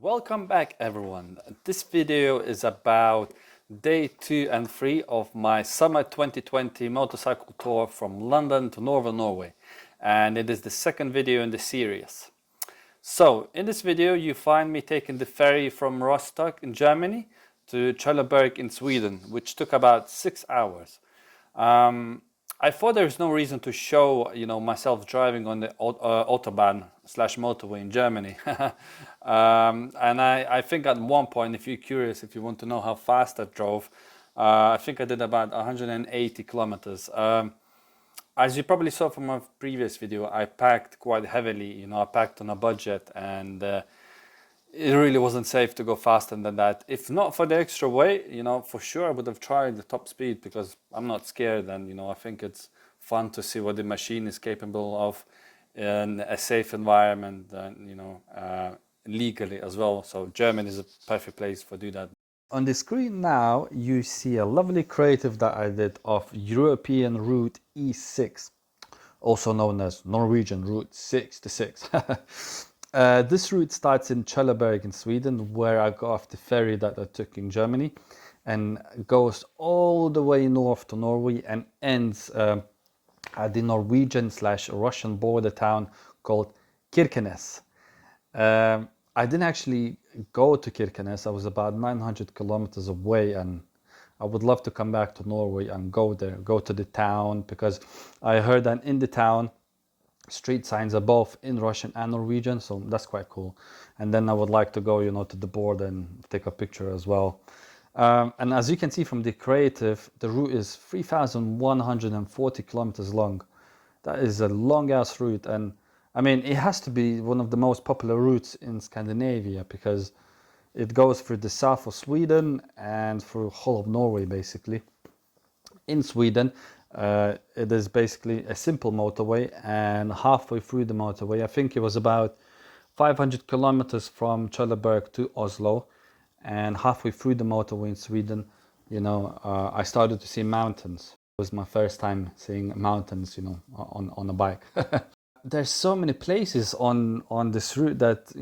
Welcome back everyone. This video is about day 2 and 3 of my summer 2020 motorcycle tour from London to northern Norway, and it is the second video in the series. So in this video you find me taking the ferry from Rostock in Germany to Trelleborg in Sweden, which took about 6 hours. I thought there's no reason to show, myself driving on the autobahn slash motorway in Germany. And I think at one point, if you're curious, if you want to know how fast I drove, I think I did about 180 kilometers. As you probably saw from my previous video, I packed quite heavily, I packed on a budget, and it really wasn't safe to go faster than that. If not for the extra weight, for sure I would have tried the top speed, because I'm not scared, and I think it's fun to see what the machine is capable of in a safe environment, and legally as well. So Germany is a perfect place for do that. On the screen now you see a lovely creative that I did of European route E6, also known as Norwegian route 66. This route starts in Trelleborg in Sweden, where I got off the ferry that I took in Germany, and goes all the way north to Norway and ends at the Norwegian / Russian border town called Kirkenes. I didn't actually go to Kirkenes. I was about 900 kilometers away, and I would love to come back to Norway and go there, go to the town, because I heard that in the town street signs are both in Russian and Norwegian, so that's quite cool. And then I would like to go, to the border and take a picture as well. And as you can see from the creative, the route is 3,140 kilometers long. That is a long ass route, and I mean, it has to be one of the most popular routes in Scandinavia, because it goes through the south of Sweden and through whole of Norway basically. In Sweden, it is basically a simple motorway, and halfway through the motorway, I think it was about 500 kilometers from Trelleborg to Oslo, and halfway through the motorway in Sweden, I started to see mountains. It was my first time seeing mountains, on a bike. There's so many places on this route that,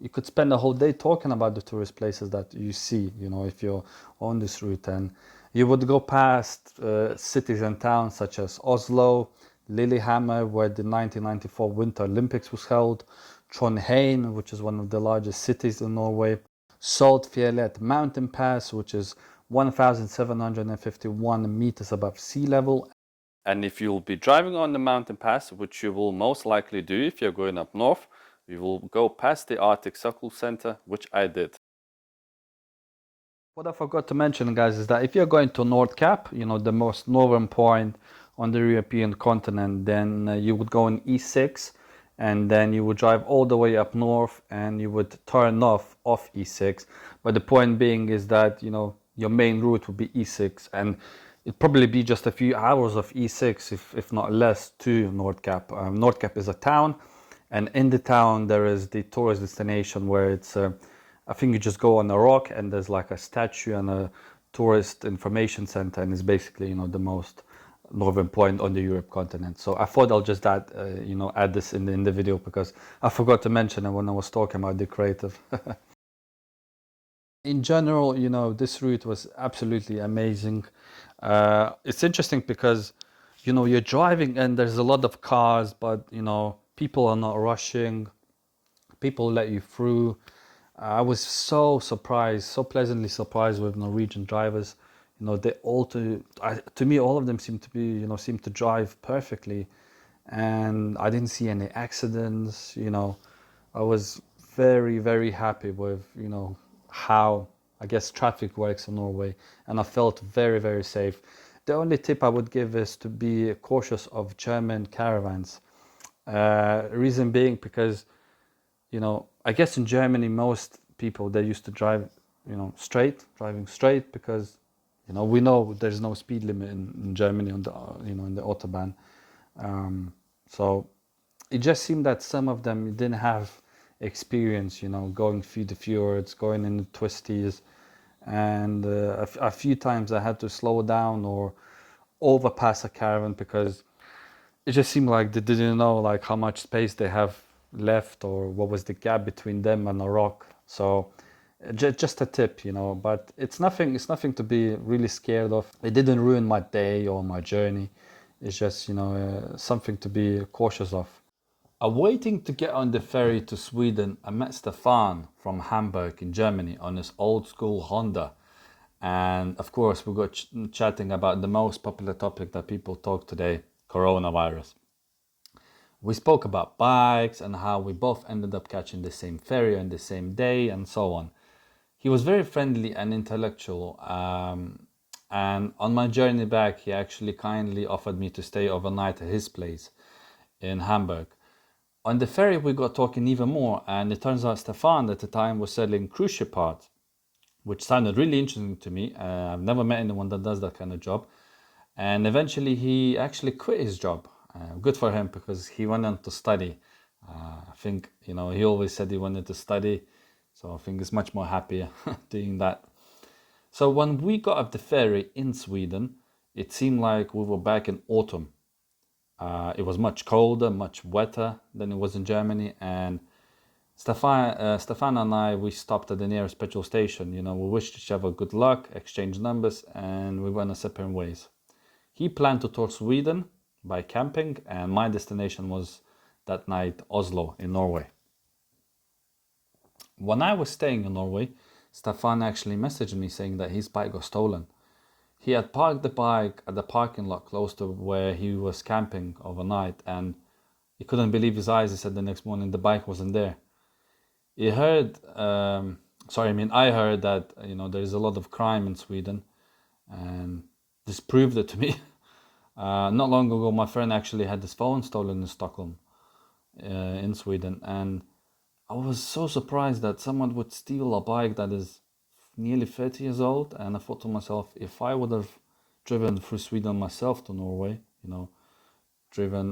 you could spend a whole day talking about the tourist places that you see, if you're on this route. And you would go past cities and towns such as Oslo, Lillehammer, where the 1994 Winter Olympics was held, Trondheim, which is one of the largest cities in Norway, Saltfjellet mountain pass, which is 1,751 meters above sea level. And if you'll be driving on the mountain pass, which you will most likely do if you're going up north, you will go past the Arctic Circle Center, which I did. What I forgot to mention, guys, is that if you're going to Nordkapp, the most northern point on the European continent, then you would go on E6, and then you would drive all the way up north, and you would turn off E6. But the point being is that, your main route would be E6, and it'd probably be just a few hours of E6, if not less, to Nordkapp. Nordkapp is a town, and in the town there is the tourist destination where it's, I think you just go on a rock, and there's like a statue and a tourist information center, and it's basically, the most northern point on the Europe continent. So I thought I'll just add this in the video, because I forgot to mention it when I was talking about the creative. In general, this route was absolutely amazing. It's interesting because, you're driving and there's a lot of cars, but, people are not rushing. People let you through. I was so surprised, so pleasantly surprised with Norwegian drivers. They all, to me, all of them seem to drive perfectly. And I didn't see any accidents, I was very, very happy with, how, I guess, traffic works in Norway, and I felt very, very safe. The only tip I would give is to be cautious of German caravans. Reason being because, I guess in Germany most people, they used to drive, driving straight, because, we know there's no speed limit in Germany on the, in the autobahn. So it just seemed that some of them didn't have experience, going through the fjords, going in the twisties, and a few times I had to slow down or overpass a caravan, because it just seemed like they didn't know how much space they have left, or what was the gap between them and a rock. So just a tip, you know, but it's nothing to be really scared of. It didn't ruin my day or my journey. It's just, you know, something to be cautious of. Waiting to get on the ferry to Sweden, I met Stefan from Hamburg in Germany on his old school Honda. And of course, we got chatting about the most popular topic that people talk today, coronavirus. We spoke about bikes and how we both ended up catching the same ferry on the same day and so on. He was very friendly and intellectual. And on my journey back, he actually kindly offered me to stay overnight at his place in Hamburg. On the ferry, we got talking even more, and it turns out Stefan at the time was selling cruise ship parts, which sounded really interesting to me. I've never met anyone that does that kind of job. And eventually he actually quit his job. Good for him, because he went on to study. I think, you know, he always said he wanted to study. So I think he's much more happier doing that. So when we got off the ferry in Sweden, it seemed like we were back in autumn. It was much colder, much wetter than it was in Germany. And Stefan and I, we stopped at the nearest petrol station. You know, we wished each other good luck, exchanged numbers, and we went our separate ways. He planned to tour Sweden by camping, and my destination was that night Oslo in Norway. When I was staying in Norway, Stefan actually messaged me saying that his bike got stolen. He had parked the bike at the parking lot close to where he was camping overnight, and he couldn't believe his eyes. He said the next morning the bike wasn't there. I heard that, you know, there is a lot of crime in Sweden, and this proved it to me. Not long ago, my friend actually had his phone stolen in Stockholm, in Sweden, and I was so surprised that someone would steal a bike that is nearly 30 years old. And I thought to myself, if I would have driven through Sweden myself to Norway, you know,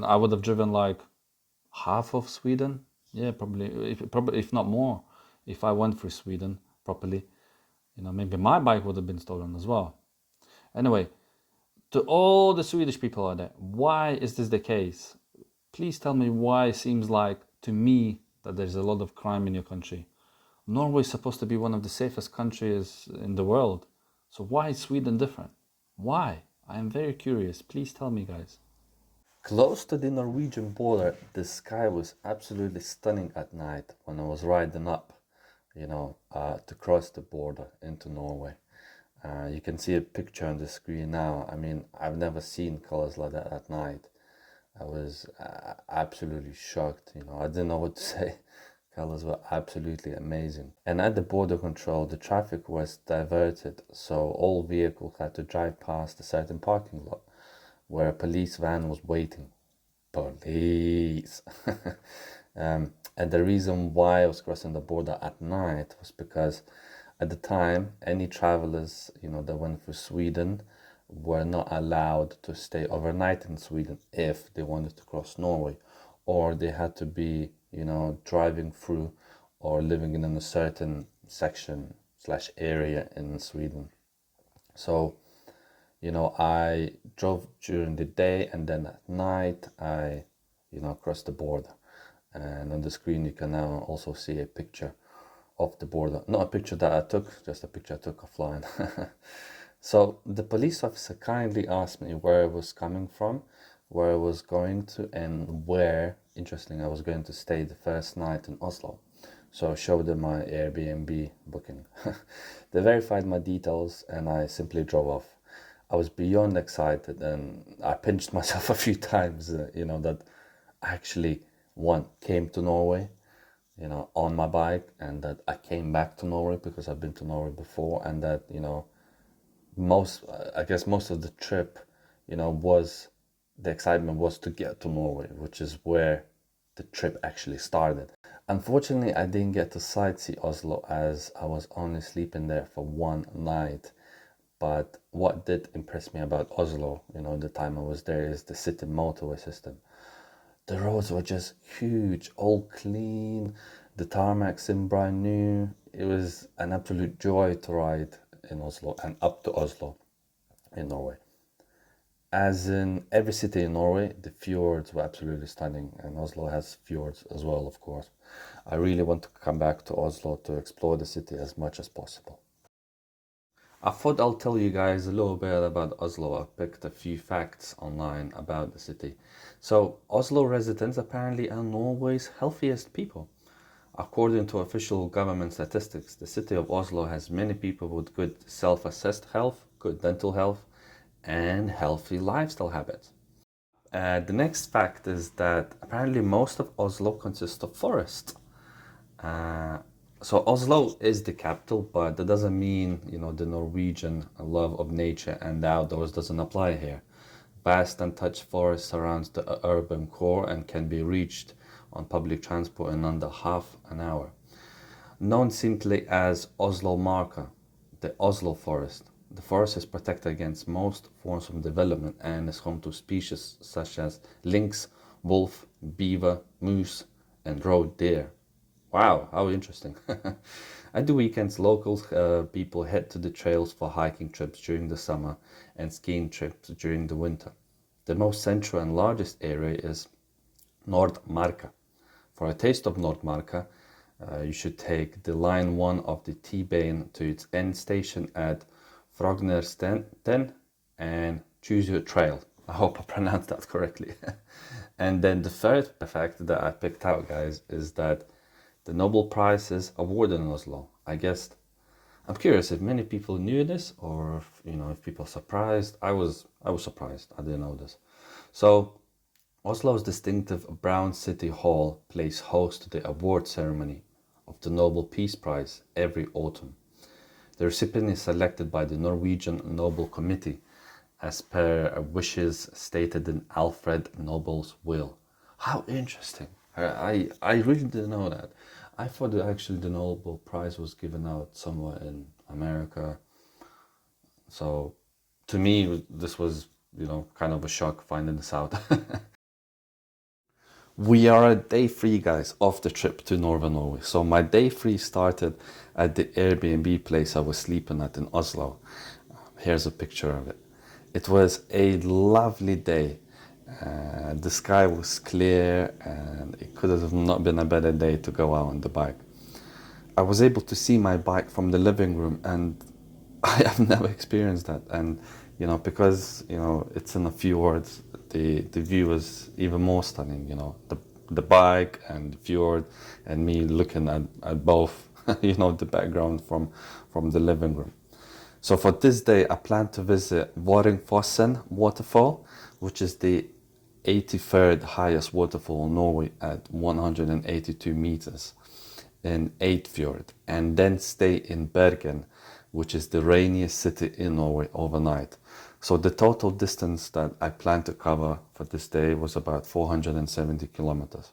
I would have driven like half of Sweden. Yeah, probably if not more, if I went through Sweden properly, you know, maybe my bike would have been stolen as well. Anyway, to all the Swedish people out there, why is this the case? Please tell me why it seems like to me that there's a lot of crime in your country. Norway is supposed to be one of the safest countries in the world. So why is Sweden different? Why? I am very curious. Please tell me, guys. Close to the Norwegian border, the sky was absolutely stunning at night when I was riding up, to cross the border into Norway. You can see a picture on the screen now. I mean, I've never seen colors like that at night. I was absolutely shocked. I didn't know what to say. Colors were absolutely amazing. And at the border control, the traffic was diverted, so all vehicles had to drive past a certain parking lot where a police van was waiting. Police! And the reason why I was crossing the border at night was because at the time, any travelers, that went through Sweden were not allowed to stay overnight in Sweden if they wanted to cross Norway, or they had to be, driving through or living in a certain section / area in Sweden. So, I drove during the day, and then at night I, crossed the border. And on the screen you can now also see a picture of the border. Not a picture that I took, just a picture I took offline. So the police officer kindly asked me where I was coming from, where I was going to, and where, interestingly, I was going to stay the first night in Oslo. So I showed them my Airbnb booking. They verified my details and I simply drove off. I was beyond excited, and I pinched myself a few times, that I actually, came to Norway, on my bike, and that I came back to Norway because I've been to Norway before, and that, most of the trip, was the excitement was to get to Norway, which is where the trip actually started. Unfortunately, I didn't get to sightsee Oslo as I was only sleeping there for one night. But what did impress me about Oslo, the time I was there, is the city motorway system. The roads were just huge, all clean, the tarmac seemed brand new. It was an absolute joy to ride in Oslo and up to Oslo in Norway. As in every city in Norway, the fjords were absolutely stunning, and Oslo has fjords as well, of course. I really want to come back to Oslo to explore the city as much as possible. I thought I'll tell you guys a little bit about Oslo. I picked a few facts online about the city. So, Oslo residents apparently are Norway's healthiest people. According to official government statistics, the city of Oslo has many people with good self-assessed health, good dental health, and healthy lifestyle habits. The next fact is that apparently most of Oslo consists of forest. So Oslo is the capital, but that doesn't mean, the Norwegian love of nature and the outdoors doesn't apply here. Vast untouched forest surrounds the urban core and can be reached on public transport in under half an hour. Known simply as Oslo Marka, the Oslo forest. The forest is protected against most forms of development and is home to species such as lynx, wolf, beaver, moose, and roe deer. Wow, how interesting. At the weekends, local people head to the trails for hiking trips during the summer and skiing trips during the winter. The most central and largest area is Nordmarka. For a taste of Nordmarka, you should take the line 1 of the T-Bane to its end station at Frognersten and choose your trail. I hope I pronounced that correctly. And then the third fact that I picked out, guys, is that the Nobel Prize is awarded in Oslo. I'm curious if many people knew this, or if people are surprised. I was surprised. I didn't know this. So Oslo's distinctive Brown City Hall plays host to the award ceremony of the Nobel Peace Prize every autumn. The recipient is selected by the Norwegian Nobel Committee as per wishes stated in Alfred Nobel's will. How interesting. I really didn't know that. I thought that actually the Nobel Prize was given out somewhere in America. So to me, this was, kind of a shock finding this out. We are at day 3, guys, of the trip to Northern Norway. So my day 3 started at the Airbnb place I was sleeping at in Oslo. Here's a picture of it. It was a lovely day. The sky was clear and it could have not been a better day to go out on the bike. I was able to see my bike from the living room, and I have never experienced that. And because it's in a fjord, the view was even more stunning. The bike and the fjord, and me looking at both. The background from the living room. So for this day, I plan to visit Vøringsfossen waterfall, which is the 83rd highest waterfall in Norway at 182 meters in Eidfjord, and then stay in Bergen, which is the rainiest city in Norway, overnight. So the total distance that I plan to cover for this day was about 470 kilometers.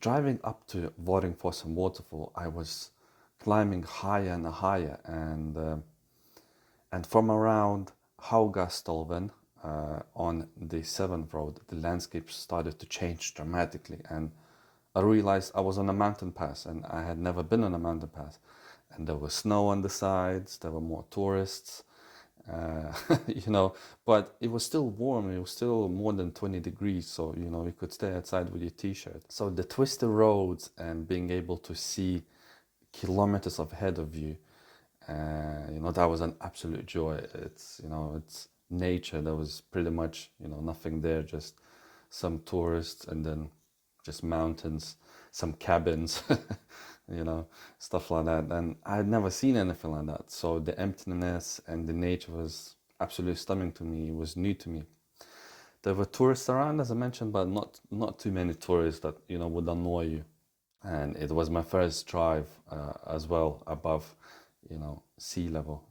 Driving up to Vøringsfossen waterfall, I was climbing higher and higher, and from around Haugastolsvegen on the 7th road, the landscape started to change dramatically, and I realized I was on a mountain pass, and I had never been on a mountain pass, and there was snow on the sides, there were more tourists, you know, but it was still warm. It was still more than 20 degrees, so you know, you could stay outside with your t-shirt. So the twisted roads and being able to see kilometers ahead of you, you know, that was an absolute joy. It's, you know, it's nature. There was pretty much, you know, nothing there, just some tourists, and then just mountains, some cabins, you know, stuff like that. And I had never seen anything like that. So the emptiness and the nature was absolutely stunning to me. It was new to me. There were tourists around, as I mentioned, but not too many tourists that, you know, would annoy you. And it was my first drive as well above, you know, sea level.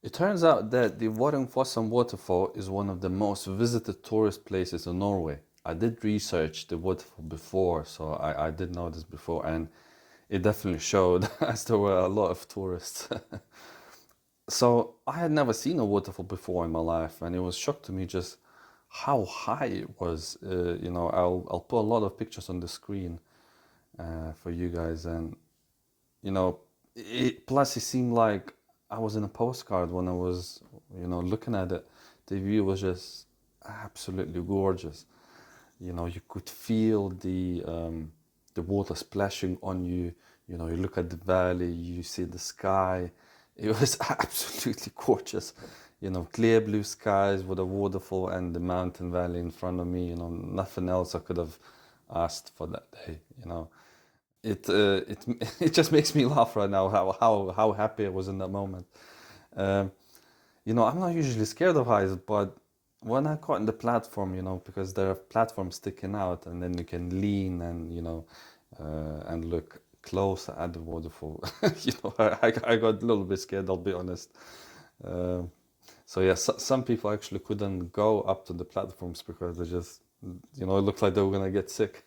It turns out that the Vøringsfossen waterfall is one of the most visited tourist places in Norway. I did research the waterfall before, so I did know this before, and it definitely showed as there were a lot of tourists. So I had never seen a waterfall before in my life, and it was shocked to me just how high it was. You know, I'll put a lot of pictures on the screen for you guys, and you know, plus it seemed like I was in a postcard when I was, you know, looking at it. The view was just absolutely gorgeous. You know, you could feel the water splashing on you. You know, you look at the valley, you see the sky. It was absolutely gorgeous. You know, clear blue skies with a waterfall and the mountain valley in front of me. You know, nothing else I could have asked for that day. You know, it just makes me laugh right now how happy I was in that moment. You know, I'm not usually scared of heights, but when I got in the platform, you know, because there are platforms sticking out, and then you can lean and, you know, and look closer at the waterfall. You know, I got a little bit scared, I'll be honest. So yeah, some people actually couldn't go up to the platforms because they just, you know, it looked like they were gonna get sick.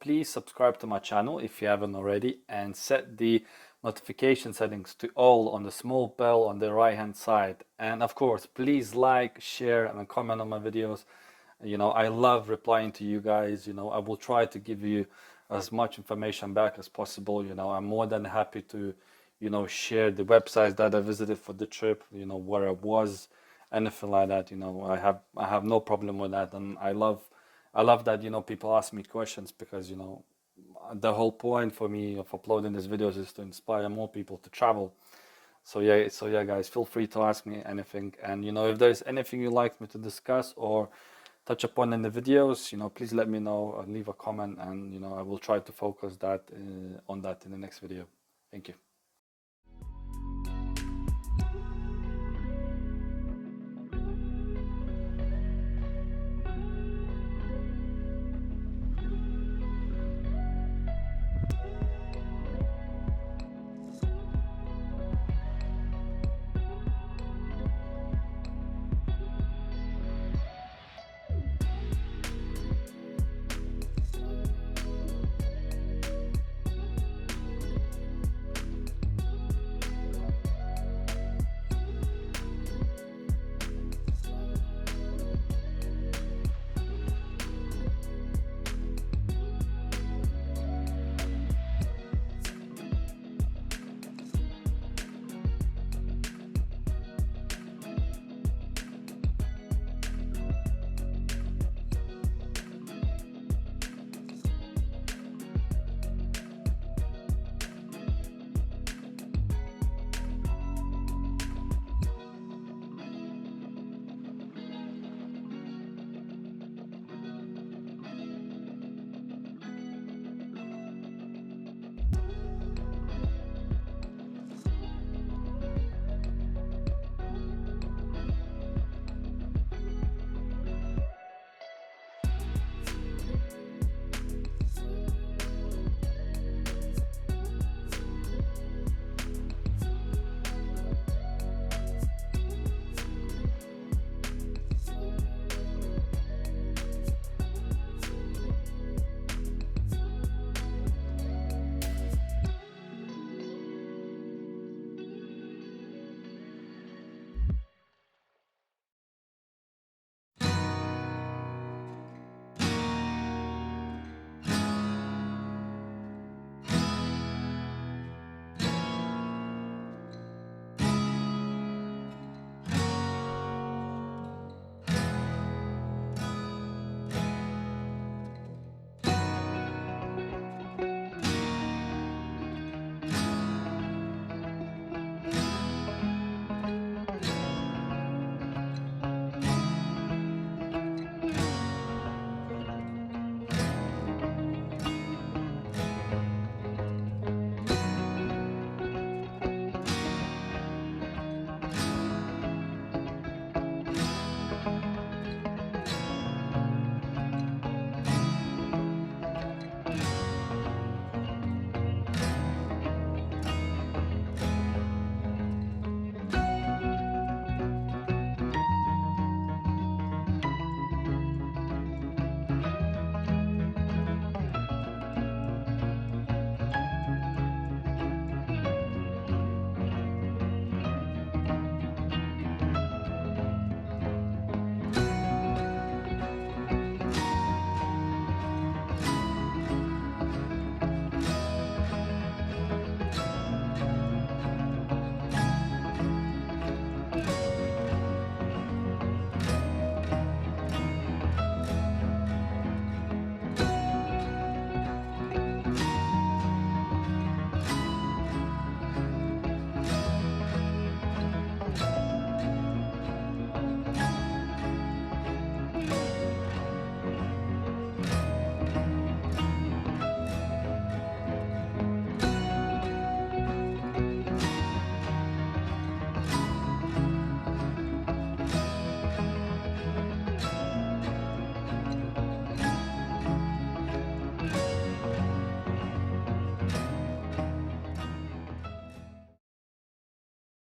please subscribe to my channel if you haven't already, and set the notification settings to all on the small bell on the right hand side. And of course, please like, share and comment on my videos. You know, I love replying to you guys. You know, I will try to give you as much information back as possible. You know, I'm more than happy to, you know, share the websites that I visited for the trip, you know, where I was, anything like that. You know, I have no problem with that. And I love that, you know, people ask me questions, because, you know, the whole point for me of uploading these videos is to inspire more people to travel. So yeah guys, feel free to ask me anything. And you know, if there's anything you'd like me to discuss or touch upon in the videos, you know, please let me know or leave a comment, and you know, I will try to focus that on that in the next video. Thank you.